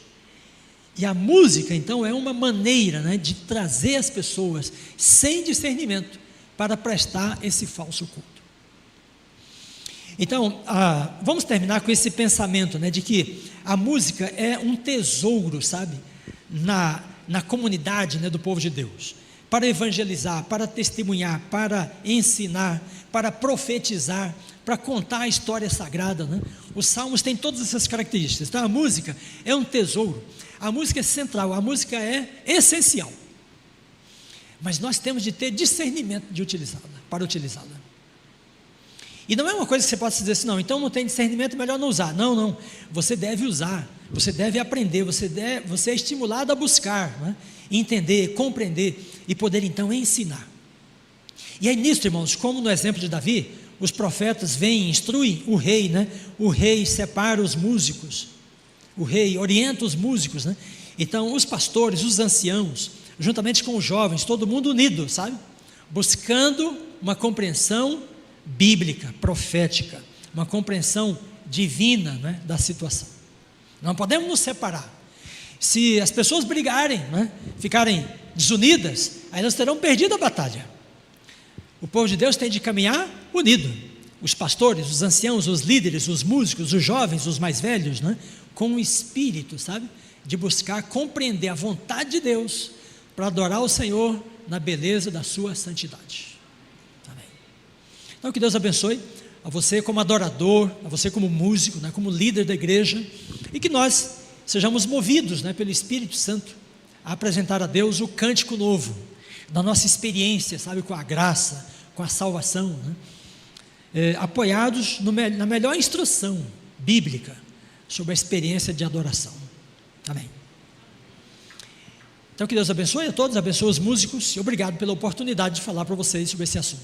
E a música, então, é uma maneira, né, de trazer as pessoas sem discernimento para prestar esse falso culto. Então, vamos terminar com esse pensamento, né, de que a música é um tesouro, sabe, na comunidade, né, do povo de Deus, para evangelizar, para testemunhar, para ensinar, para profetizar, para contar a história sagrada, né? Os salmos têm todas essas características. Então a música é um tesouro, a música é central, a música é essencial, mas nós temos de ter discernimento de utilizá-la, para utilizá-la. E não é uma coisa que você possa dizer assim, não, então não tem discernimento, é melhor não usar. Não, você deve usar, você deve aprender, você é estimulado a buscar, né? Entender, compreender e poder então ensinar. E aí nisso, irmãos, como no exemplo de Davi, os profetas vêm e instruem o rei, né? O rei separa os músicos, o rei orienta os músicos, né? Então os pastores, os anciãos, juntamente com os jovens, todo mundo unido, sabe? Buscando uma compreensão bíblica, profética, uma compreensão divina, né, da situação. Não podemos nos separar. Se as pessoas brigarem, né, ficarem desunidas, aí elas terão perdido a batalha. O povo de Deus tem de caminhar unido. Os pastores, os anciãos, os líderes, os músicos, os jovens, os mais velhos, né, com o espírito, sabe, de buscar compreender a vontade de Deus para adorar o Senhor na beleza da sua santidade. Amém. Então que Deus abençoe a você como adorador, a você como músico, né, como líder da igreja, e que nós sejamos movidos, né, pelo Espírito Santo a apresentar a Deus o cântico novo da nossa experiência, sabe, com a graça, com a salvação, né, apoiados na melhor instrução bíblica sobre a experiência de adoração. Amém. Então que Deus abençoe a todos, abençoe os músicos e obrigado pela oportunidade de falar para vocês sobre esse assunto.